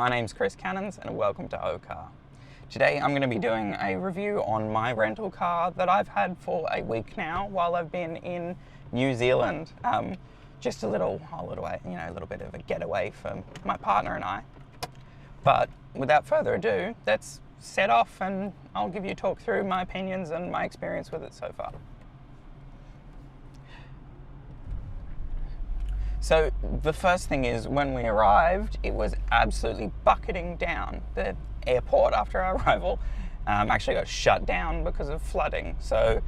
my name's Chris Cannons and welcome to OCar. Today I'm going to be doing a review on my rental car that I've had for a week now while I've been in New Zealand. Just a little bit of a getaway for my partner and I. But without further ado, let's set off and I'll give you a talk through my opinions and my experience with it so far. So the first thing is, when we arrived, it was absolutely bucketing down. The airport after our arrival actually got shut down because of flooding. So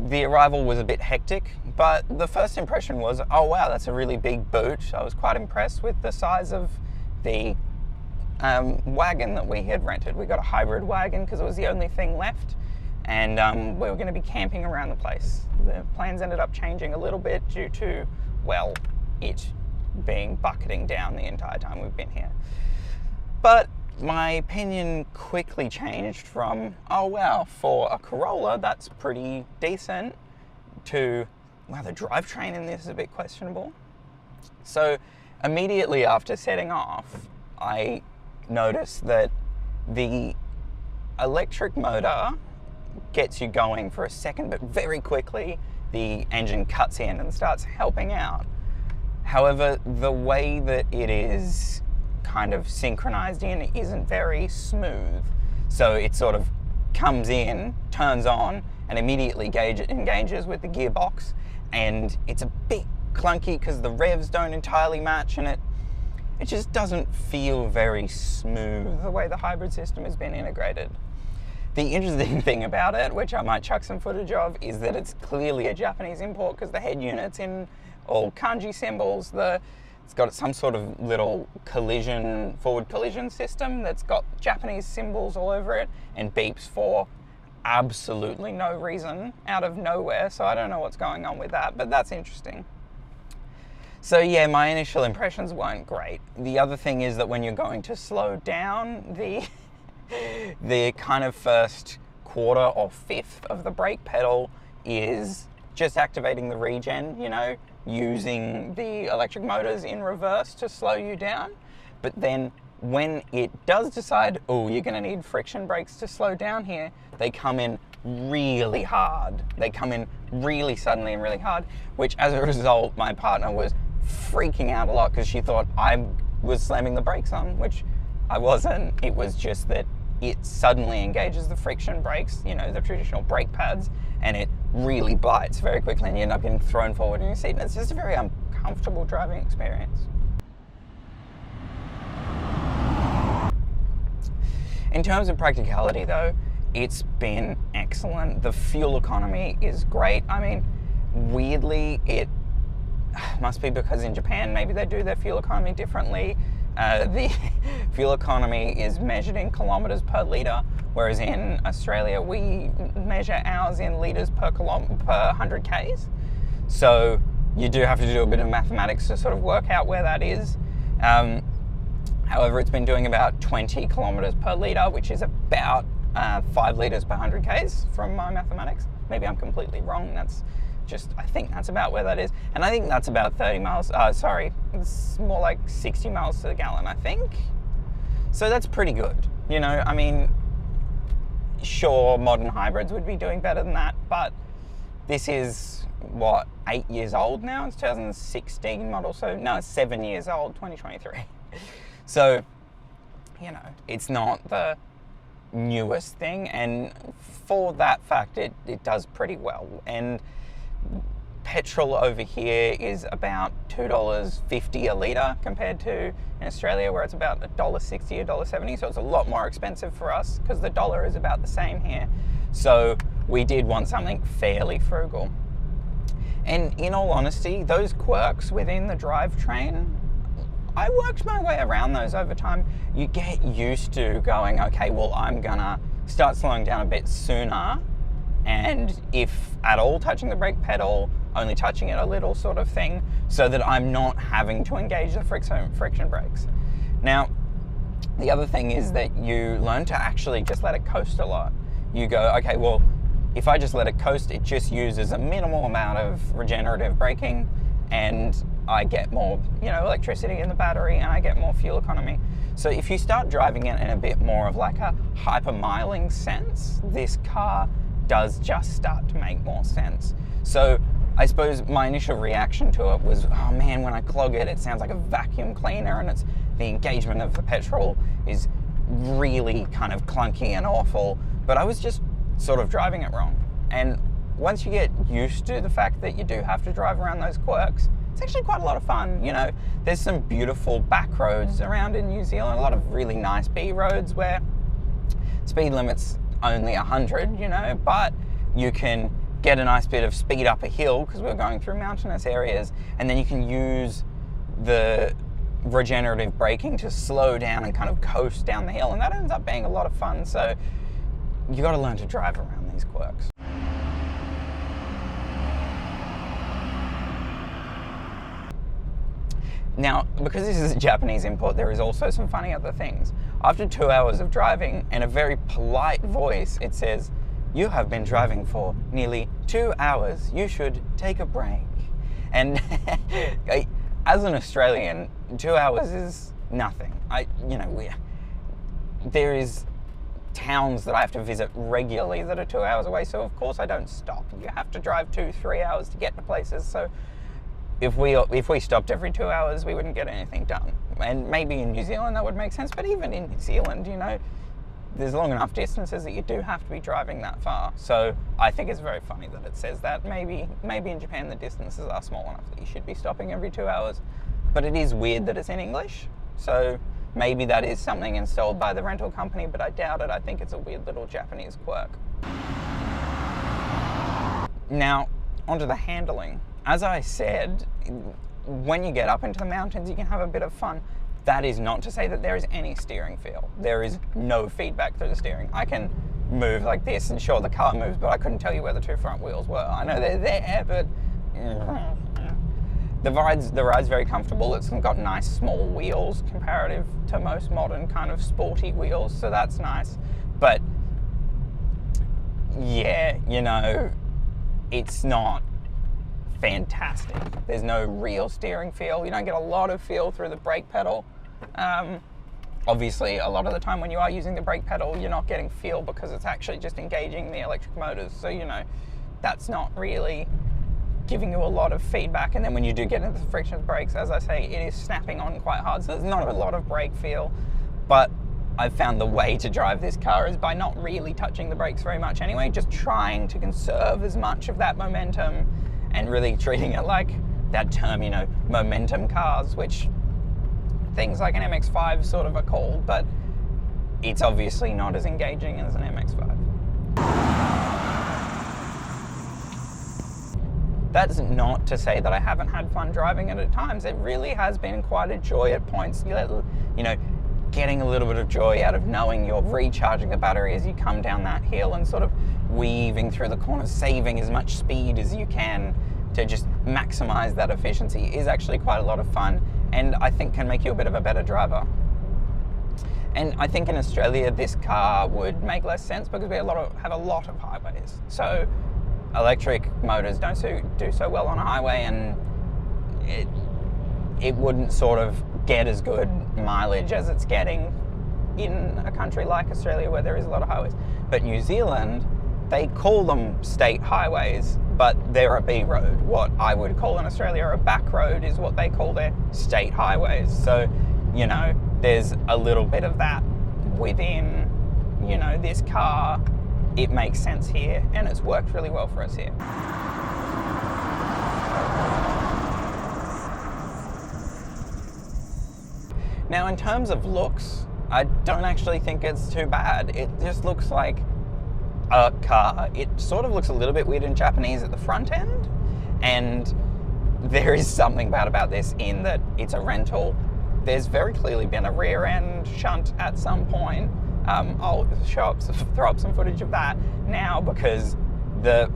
the arrival was a bit hectic, but the first impression was, oh wow, that's a really big boot. I was quite impressed with the size of the wagon that we had rented. We got a hybrid wagon because it was the only thing left, and we were going to be camping around the place. The plans ended up changing a little bit due to, well, it being bucketing down the entire time we've been here. But my opinion quickly changed from, oh wow, for a Corolla that's pretty decent, to, wow, the drivetrain in this is a bit questionable. So immediately after setting off, I noticed that the electric motor gets you going for a second, but very quickly the engine cuts in and starts helping out. However, the way that it is kind of synchronized in isn't very smooth. So it sort of comes in, turns on, and immediately engages with the gearbox. And it's a bit clunky because the revs don't entirely match, and it just doesn't feel very smooth the way the hybrid system has been integrated. The interesting thing about it, which I might chuck some footage of, is that it's clearly a Japanese import because the head unit's in all kanji symbols. It's got some sort of little forward collision system that's got Japanese symbols all over it and beeps for absolutely no reason out of nowhere. So I don't know what's going on with that, but that's interesting. So yeah, my initial impressions weren't great. The other thing is that when you're going to slow down, the kind of first quarter or fifth of the brake pedal is just activating the regen, using the electric motors in reverse to slow you down. But then when it does decide, oh, you're going to need friction brakes to slow down here, they come in really hard. They come in really suddenly and really hard, which as a result, my partner was freaking out a lot because she thought I was slamming the brakes on, which I wasn't. It was just that it suddenly engages the friction brakes, the traditional brake pads, and it really bites very quickly and you end up getting thrown forward in your seat, and it's just a very uncomfortable driving experience. In terms of practicality though, it's been excellent. The fuel economy is great. I mean, weirdly, it must be because in Japan maybe they do their fuel economy differently. The fuel economy is measured in kilometers per litre, whereas in Australia we measure ours in litres per 100 k's. So you do have to do a bit of mathematics to sort of work out where that is. However, it's been doing about 20 kilometers per litre, which is about 5 litres per 100 k's from my mathematics. Maybe I'm completely wrong. I think that's about where that is. And I think that's about 30 miles, it's more like 60 miles to the gallon, I think. So that's pretty good. I mean, sure, modern hybrids would be doing better than that, but this is, 8 years old now? It's 2016 model, so no, it's 7 years old, 2023. So, it's not the newest thing, and for that fact, it does pretty well. And petrol over here is about $2.50 a litre compared to in Australia where it's about $1.60, $1.70, so it's a lot more expensive for us because the dollar is about the same here. So we did want something fairly frugal. And in all honesty, those quirks within the drivetrain, I worked my way around those over time. You get used to going, okay, well, I'm gonna start slowing down a bit sooner, and if at all touching the brake pedal, only touching it a little sort of thing, so that I'm not having to engage the friction brakes. Now, the other thing is that you learn to actually just let it coast a lot. You go, okay, well, if I just let it coast, it just uses a minimal amount of regenerative braking, and I get more, electricity in the battery, and I get more fuel economy. So if you start driving it in a bit more of like a hyper-miling sense, this car does just start to make more sense. So I suppose my initial reaction to it was, oh man, when I clog it, it sounds like a vacuum cleaner, and the engagement of the petrol is really kind of clunky and awful. But I was just sort of driving it wrong. And once you get used to the fact that you do have to drive around those quirks, it's actually quite a lot of fun. There's some beautiful back roads around in New Zealand, a lot of really nice B roads where speed limit's only 100, but you can get a nice bit of speed up a hill because we're going through mountainous areas, and then you can use the regenerative braking to slow down and kind of coast down the hill, and that ends up being a lot of fun. So you got to learn to drive around these quirks. Now, because this is a Japanese import, there is also some funny other things. After 2 hours of driving, in a very polite voice, it says, "You have been driving for nearly 2 hours. You should take a break." And as an Australian, 2 hours is nothing. There is towns that I have to visit regularly that are 2 hours away, so of course I don't stop. You have to drive 2-3 hours to get to places. So if we stopped every 2 hours, we wouldn't get anything done. And maybe in New Zealand that would make sense, but even in New Zealand, there's long enough distances that you do have to be driving that far. So I think it's very funny that it says that. Maybe in Japan the distances are small enough that you should be stopping every 2 hours. But it is weird that it's in English. So maybe that is something installed by the rental company, but I doubt it. I think it's a weird little Japanese quirk. Now, onto the handling. As I said, when you get up into the mountains, you can have a bit of fun. That is not to say that there is any steering feel. There is no feedback through the steering. I can move like this, and sure, the car moves, but I couldn't tell you where the two front wheels were. I know they're there, but the ride's very comfortable. It's got nice small wheels comparative to most modern kind of sporty wheels, so that's nice. But yeah, it's not fantastic. There's no real steering feel. You don't get a lot of feel through the brake pedal. Obviously, a lot of the time when you are using the brake pedal, you're not getting feel because it's actually just engaging the electric motors. So, that's not really giving you a lot of feedback. And then when you do get into the friction brakes, as I say, it is snapping on quite hard. So there's not a lot of brake feel. But I've found the way to drive this car is by not really touching the brakes very much anyway, just trying to conserve as much of that momentum and really treating it like that term, momentum cars, which things like an MX-5 sort of are called, but it's obviously not as engaging as an MX-5. That's not to say that I haven't had fun driving it at times. It really has been quite a joy at points, getting a little bit of joy out of knowing you're recharging the battery as you come down that hill and sort of weaving through the corners, saving as much speed as you can to just maximize that efficiency is actually quite a lot of fun, and I think can make you a bit of a better driver. And I think in Australia this car would make less sense because we have a lot of highways. So electric motors don't do so well on a highway, and it wouldn't sort of get as good mileage as it's getting in a country like Australia where there is a lot of highways. But New Zealand, they call them state highways, but they're a B road. What I would call in Australia a back road is what they call their state highways. So, there's a little bit of that within, this car. It makes sense here, and it's worked really well for us here. Now, in terms of looks, I don't actually think it's too bad. It just looks like a car. It sort of looks a little bit weird in Japanese at the front end, and there is something bad about this in that it's a rental. There's very clearly been a rear end shunt at some point. I'll throw up some footage of that now because the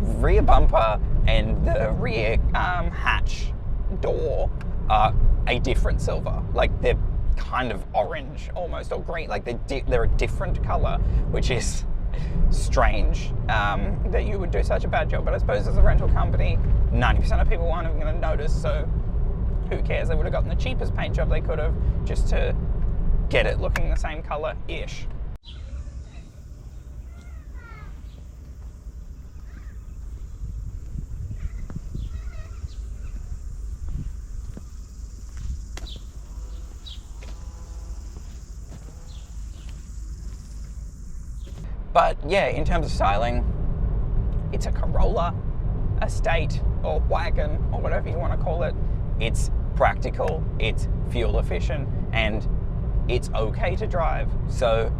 rear bumper and the rear hatch door are a different silver. Like, they're kind of orange almost, or green. Like, they're a different color, which is strange that you would do such a bad job. But I suppose as a rental company, 90% of people aren't even going to notice, so who cares? They would have gotten the cheapest paint job they could have just to get it looking the same colour-ish. But yeah, in terms of styling, it's a Corolla, estate, or wagon, or whatever you want to call it. It's practical, it's fuel efficient, and it's okay to drive. So,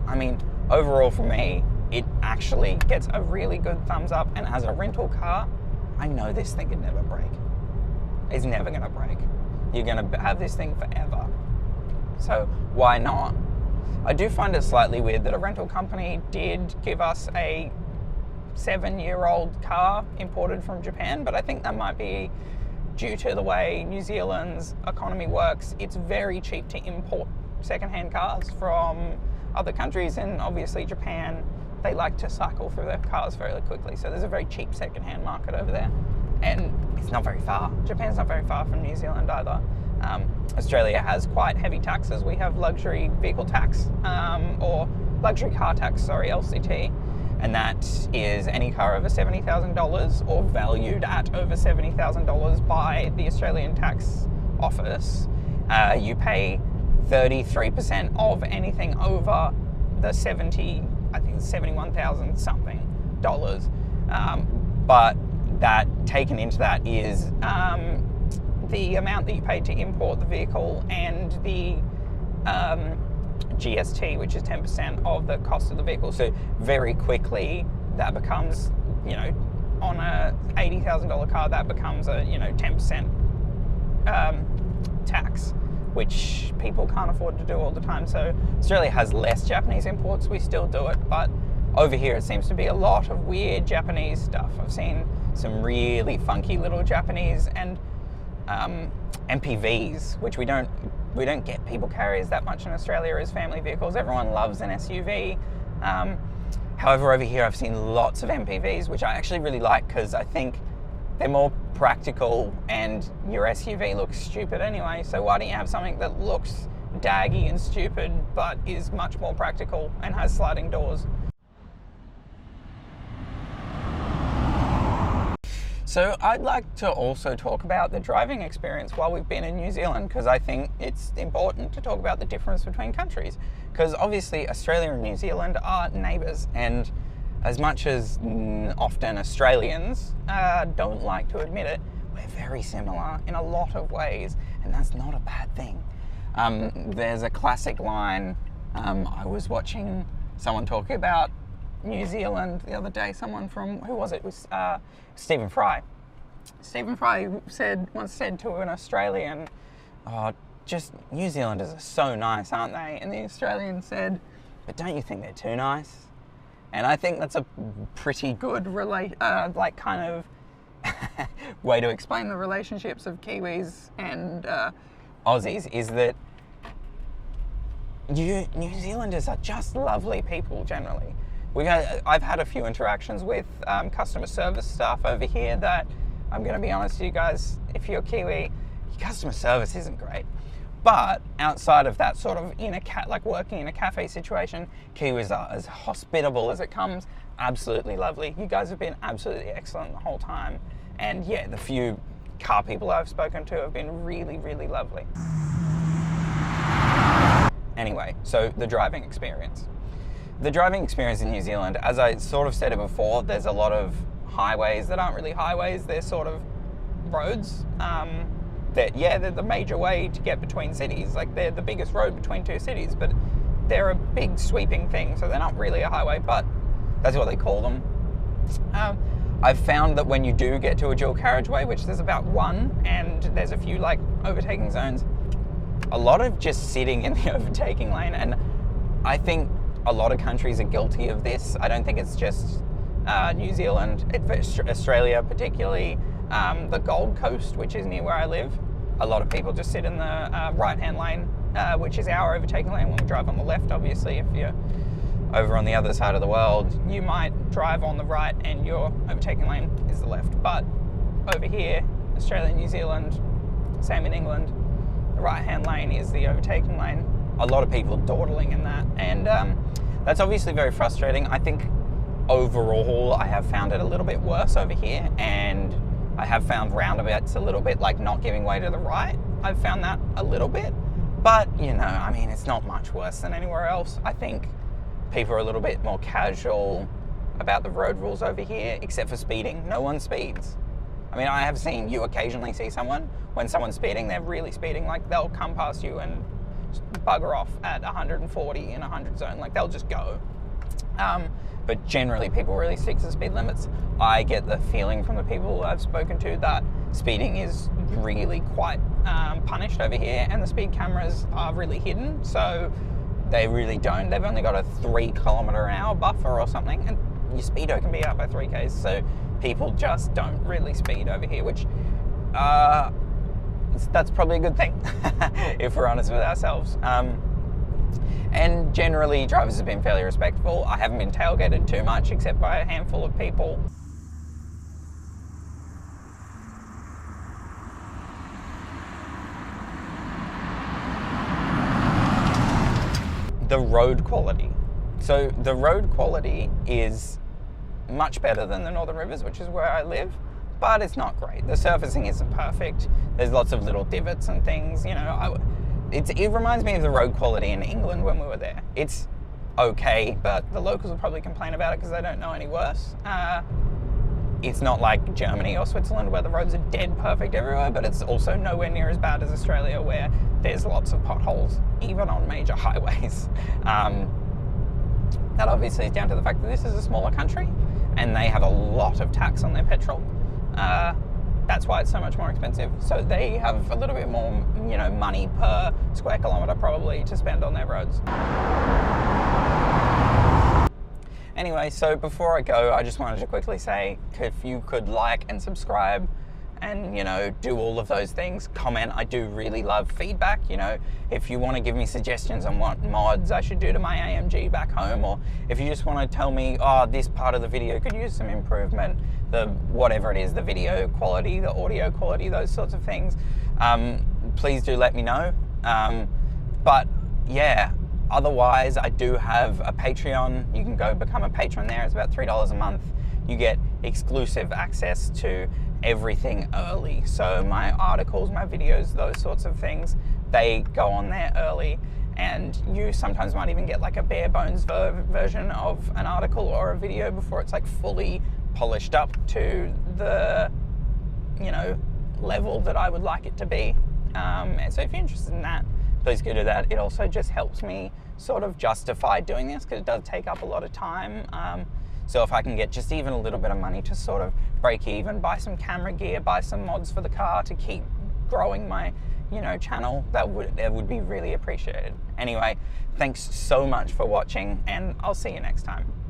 I mean, overall for me, it actually gets a really good thumbs up. And as a rental car, I know this thing could never break. It's never going to break. You're going to have this thing forever. So why not? I do find it slightly weird that a rental company did give us a 7-year-old car imported from Japan, but I think that might be due to the way New Zealand's economy works. It's very cheap to import second-hand cars from other countries, and obviously Japan, they like to cycle through their cars fairly quickly, so there's a very cheap second-hand market over there, and it's not very far. Japan's not very far from New Zealand either. Australia has quite heavy taxes. We have luxury vehicle tax, or luxury car tax, LCT, and that is any car over $70,000 or valued at over $70,000 by the Australian Tax Office. You pay 33% of anything over the 71,000 something dollars. But that taken into that is the amount that you pay to import the vehicle and the GST, which is 10% of the cost of the vehicle. So very quickly that becomes, on a $80,000 car, that becomes a 10% tax, which people can't afford to do all the time. So Australia has less Japanese imports. We still do it, but over here it seems to be a lot of weird Japanese stuff. I've seen some really funky little Japanese and MPVs, which we don't get people carriers that much in Australia as family vehicles. Everyone loves an SUV. However, over here I've seen lots of MPVs, which I actually really like because I think they're more practical, and your SUV looks stupid anyway, so why don't you have something that looks daggy and stupid but is much more practical and has sliding doors? So I'd like to also talk about the driving experience while we've been in New Zealand, because I think it's important to talk about the difference between countries, because obviously Australia and New Zealand are neighbours, and as much as often Australians don't like to admit it, we're very similar in a lot of ways, and that's not a bad thing. There's a classic line, I was watching someone talking about New Zealand the other day, someone from, who was it? It was Stephen Fry. Stephen Fry once said to an Australian, just New Zealanders are so nice, aren't they? And the Australian said, but don't you think they're too nice? And I think that's a pretty good kind of way to explain the relationships of Kiwis and Aussies, is that New Zealanders are just lovely people generally. I've had a few interactions with customer service staff over here that, I'm going to be honest with you guys, if you're Kiwi, your customer service isn't great. But outside of that sort of working in a cafe situation, Kiwis are as hospitable as it comes, absolutely lovely. You guys have been absolutely excellent the whole time. And yeah, the few car people I've spoken to have been really, really lovely. Anyway, so the driving experience. The driving experience in New Zealand, as I sort of said it before, there's a lot of highways that aren't really highways, they're sort of roads. They're the major way to get between cities. Like, they're the biggest road between two cities, but they're a big sweeping thing, so they're not really a highway, but that's what they call them. I've found that when you do get to a dual carriageway, which there's about one, and there's a few overtaking zones, a lot of just sitting in the overtaking lane, and I think a lot of countries are guilty of this. I don't think it's just New Zealand, Australia particularly, the Gold Coast, which is near where I live. A lot of people just sit in the right-hand lane, which is our overtaking lane when we drive on the left, obviously, if you're over on the other side of the world, you might drive on the right and your overtaking lane is the left. But over here, Australia, New Zealand, same in England, the right-hand lane is the overtaking lane. A lot of people dawdling in that, and that's obviously very frustrating. I think overall I have found it a little bit worse over here, and I have found roundabouts a little bit like not giving way to the right. I've found that a little bit, but you know, I mean, it's not much worse than anywhere else. I think people are a little bit more casual about the road rules over here, except for speeding. No one speeds. I mean, I have seen you occasionally see someone, when someone's speeding, they're really speeding, like they'll come past you and bugger off at 140 in a 100 zone, like they'll just go. But generally people really stick to the speed limits. I get the feeling from the people I've spoken to that speeding is really quite punished over here, and the speed cameras are really hidden, so they really don't. They've only got a 3 km/h buffer or something, and your speedo can be out by 3 k's, so people just don't really speed over here, which that's probably a good thing if we're honest with ourselves. And generally drivers have been fairly respectful. I haven't been tailgated too much except by a handful of people. The road quality. So the road quality is much better than the Northern Rivers, which is where I live, but it's not great. The surfacing isn't perfect. There's lots of little divots and things, you know. It reminds me of the road quality in England when we were there. It's okay, but the locals will probably complain about it because they don't know any worse. It's not like Germany or Switzerland where the roads are dead perfect everywhere, but it's also nowhere near as bad as Australia, where there's lots of potholes, even on major highways. That obviously is down to the fact that this is a smaller country and they have a lot of tax on their petrol. That's why it's so much more expensive. So they have a little bit more, you know, money per square kilometre probably to spend on their roads. Anyway, so before I go, I just wanted to quickly say, if you could like and subscribe and, you know, do all of those things, comment. I do really love feedback, you know. If you want to give me suggestions on what mods I should do to my AMG back home, or if you just want to tell me, oh, this part of the video could use some improvement, the whatever it is, the video quality, the audio quality, those sorts of things, please do let me know. But yeah, otherwise I do have a Patreon. You can go become a patron there. It's about $3 a month. You get exclusive access to everything early. So my articles, my videos, those sorts of things, they go on there early, and you sometimes might even get like a bare bones version of an article or a video before it's like fully polished up to the, you know, level that I would like it to be. And so if you're interested in that, please go do that. It also just helps me sort of justify doing this because it does take up a lot of time. So if I can get just even a little bit of money to sort of break even, buy some camera gear, buy some mods for the car to keep growing my, you know, channel, that would be really appreciated. Anyway, thanks so much for watching, and I'll see you next time.